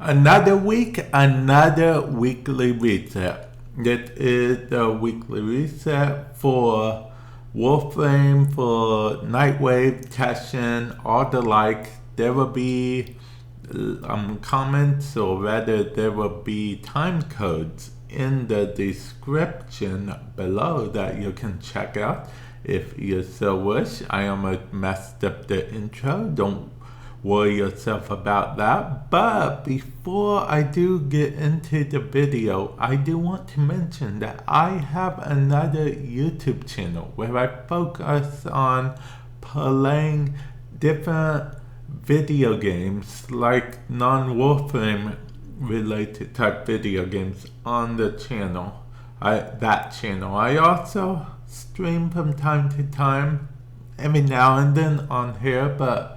Another week, another weekly reset. It is the weekly reset for Warframe, for Nightwave, Teshin, all the like. There will be comments, or rather there will be time codes in the description below that you can check out if you so wish. I almost messed up the intro. Don't worry yourself about that. But before I do get into the video, I do want to mention that I have another YouTube channel where I focus on playing different video games, like non-Warframe related type video games on the channel. I also stream from time to time, every now and then on here, but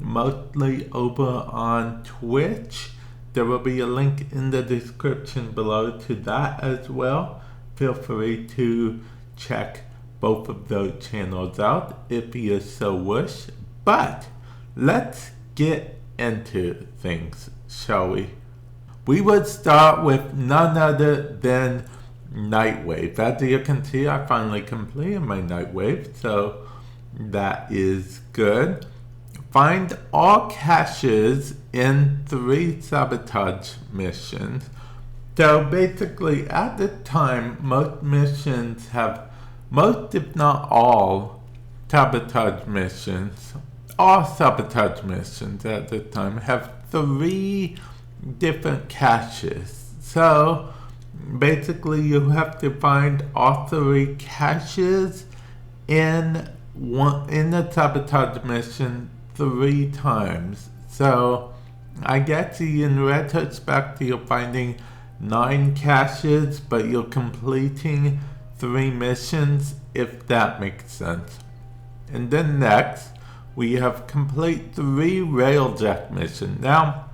mostly over on Twitch. There will be a link in the description below to that as well. Feel free to check both of those channels out if you so wish. But let's get into things, shall we? We would start with none other than Nightwave. As you can see, I finally completed my Nightwave, so that is good. Find all caches in 3 sabotage missions. So basically, at the time, most missions have, most if not all, sabotage missions, all sabotage missions at the time have 3 different caches. So basically, you have to find all 3 caches in the sabotage mission 3 times. So I guess in retrospect you're finding 9 caches, but you're completing 3 missions, if that makes sense. And then next we have complete 3 railjack missions. Now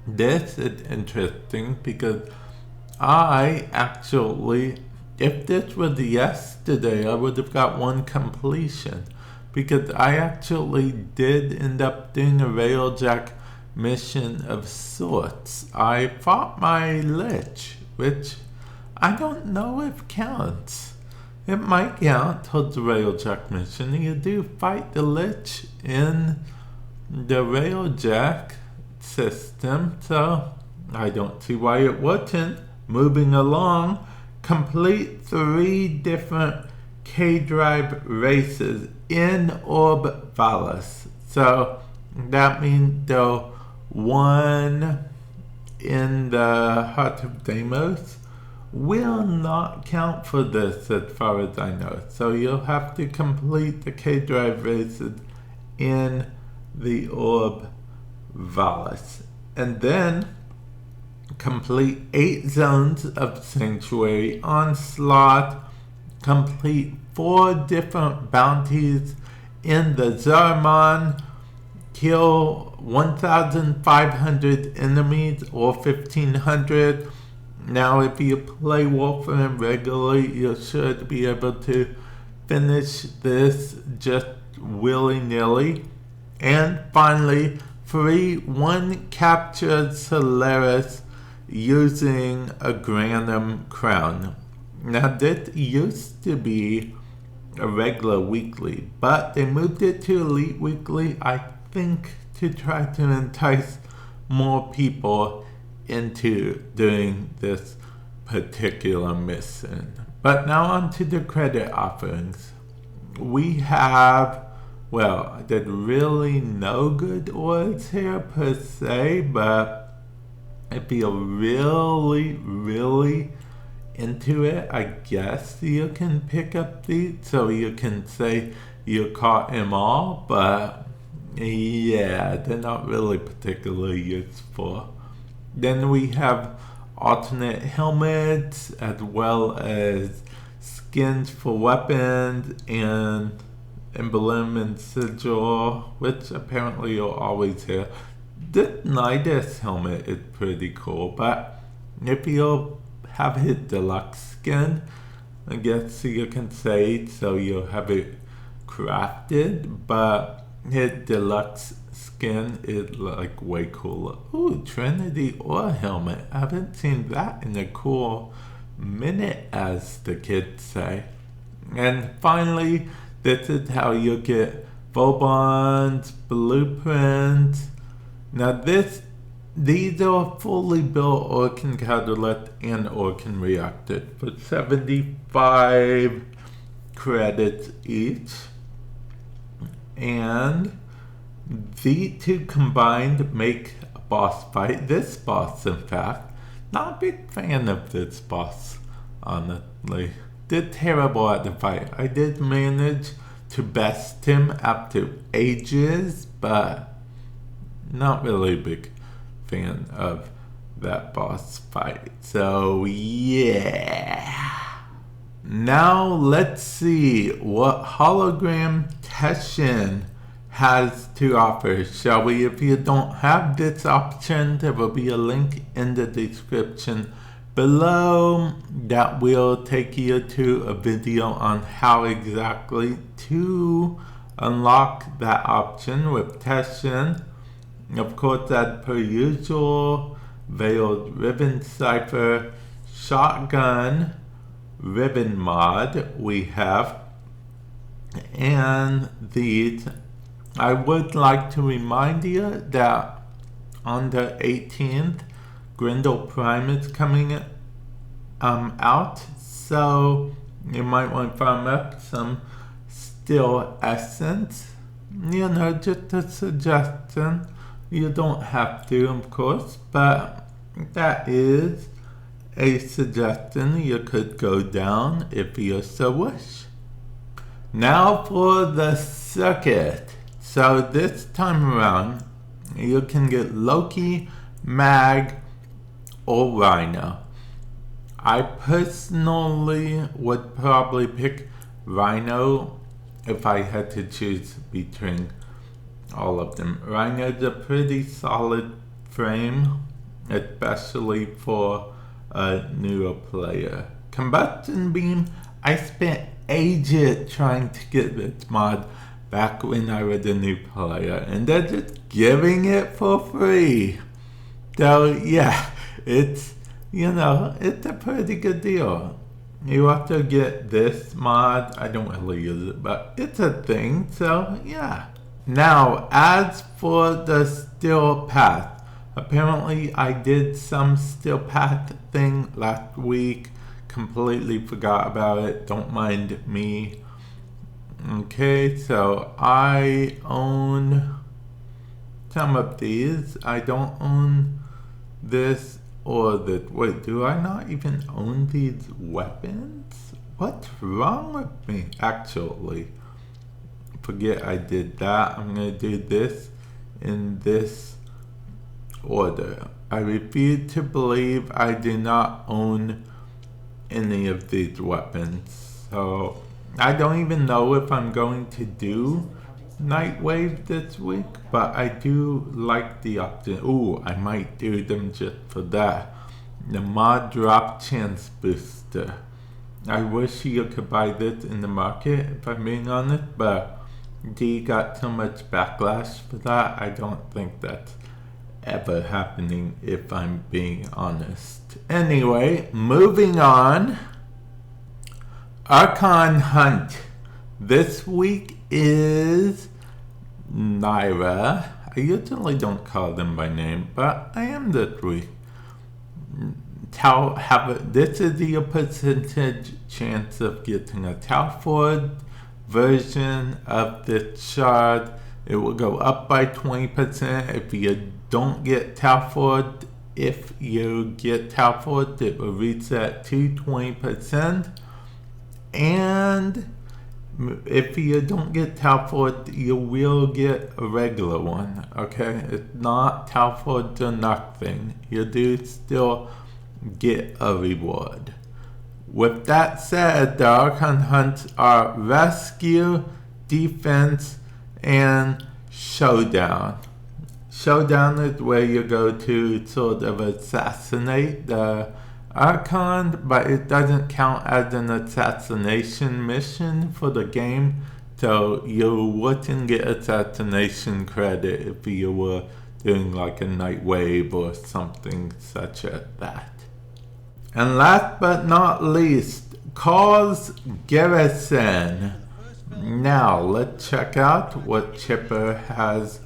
this is interesting because I actually, if this was yesterday, I would have got 1 completion. Because I actually did end up doing a railjack mission of sorts. I fought my Lich, which I don't know if counts. It might count towards the railjack mission. You do fight the Lich in the railjack system, so I don't see why it wouldn't. Moving along, complete 3 different K-Drive races in Orb Valis. So that means the one in the Heart of Deimos will not count for this as far as I know. So you'll have to complete the K-Drive races in the Orb Valis. And then complete 8 zones of Sanctuary Onslaught, complete 4 different bounties in the Zarman, kill 1,500 enemies or 1,500. Now if you play Warframe regularly, you should be able to finish this just willy-nilly. And finally, free 1 captured Solaris using a Granum Crown. Now this used to be a regular weekly, but they moved it to Elite Weekly, I think to try to entice more people into doing this particular mission. But now on to the credit offerings. We have, well, there's really no good odds here per se, but if you're really into it, I guess you can pick up these, so you can say you caught them all, but yeah, they're not really particularly useful. Then we have alternate helmets as well as skins for weapons and emblem and sigil, which apparently you'll always hear. This Nidus helmet is pretty cool, but if you have his deluxe skin, I guess you can say, so you'll have it crafted, but his deluxe skin is like way cooler. Ooh, Trinity Ore helmet. I haven't seen that in a cool minute, as the kids say. And finally, this is how you get Vobon's blueprints. Now these are fully built Orkan Catalyst and Orkan Reactor for 75 credits each. And the two combined make a boss fight. This boss, in fact, not a big fan of this boss, honestly. Did terrible at the fight. I did manage to best him after ages, but not really a big fan of that boss fight. So yeah. Now let's see what hologram Teshin has to offer, shall we? If you don't have this option, there will be a link in the description below that will take you to a video on how exactly to unlock that option with Teshin. Of course, as per usual, Veiled Ribbon Cipher, Shotgun, Ribbon Mod we have, and these. I would like to remind you that on the 18th, Grendel Prime is coming out, so you might want to farm up some Steel Essence. You know, just a suggestion. You don't have to, of course, but that is a suggestion you could go down if you so wish. Now for the circuit. So this time around, you can get Loki, Mag, or Rhino. I personally would probably pick Rhino if I had to choose between all of them. Rhino's a pretty solid frame, especially for a newer player. Combustion Beam, I spent ages trying to get this mod back when I was a new player, and they're just giving it for free. So yeah, it's, you know, it's a pretty good deal. You also get this mod. I don't really use it, but it's a thing, so yeah. Now, as for the Steel Path, apparently I did some Steel Path thing last week, completely forgot about it, don't mind me. Okay, so I own some of these. I don't own this or this. Wait, do I not even own these weapons? What's wrong with me? Actually, forget I did that. I'm gonna do this in this order. I refuse to believe I do not own any of these weapons. So I don't even know if I'm going to do Nightwave this week, but I do like the option. Ooh, I might do them just for that. The mod drop chance booster. I wish you could buy this in the market, if I'm being honest, but D got so much backlash for that. I don't think that's ever happening, if I'm being honest. Anyway, moving on. Archon Hunt. This week is Naira. I usually don't call them by name, but I am this week. This is the percentage chance of getting a Talford version of this shard. It will go up by 20%. If you don't get Talford, if you get Talford, it will reset to 20%. And if you don't get Talford, you will get a regular one, okay? It's not Talford or nothing. You do still get a reward. With that said, the Archon Hunts are Rescue, Defense, and Showdown. Showdown is where you go to sort of assassinate the Archon, but it doesn't count as an assassination mission for the game So you wouldn't get assassination credit if you were doing like a Nightwave or something such as that. And last but not least, Kahl's Garrison. Now let's check out what Chipper has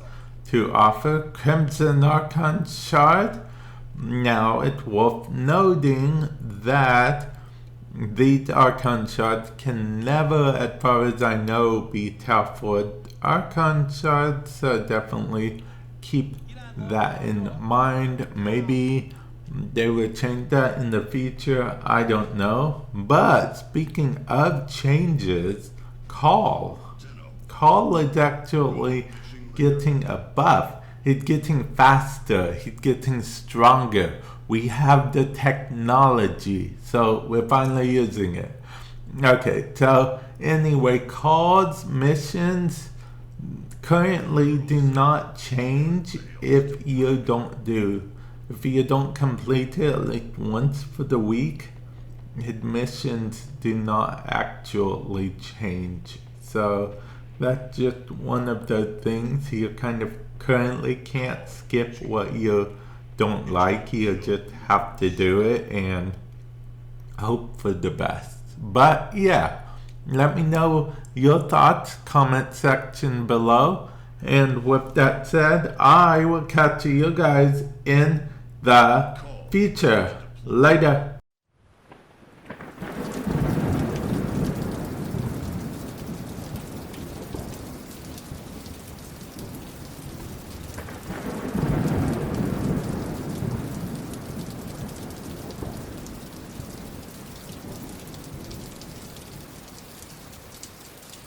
to offer. Crimson Archon Shard. Now it's worth noting that these Archon Shards can never, as far as I know, be Telford Archon Shards, so definitely keep that in mind. Maybe they will change that in the future, I don't know. But speaking of changes, Kahl is actually getting a buff. He's getting faster, he's getting stronger. We have the technology, so we're finally using it. Okay, so anyway, Kahl's missions currently do not change if you don't complete it at least once for the week. His missions do not actually change. So that's just one of those things. You kind of currently can't skip what you don't like. You just have to do it and hope for the best. But yeah, let me know your thoughts, comment section below. And with that said, I will catch you guys in the future. Later.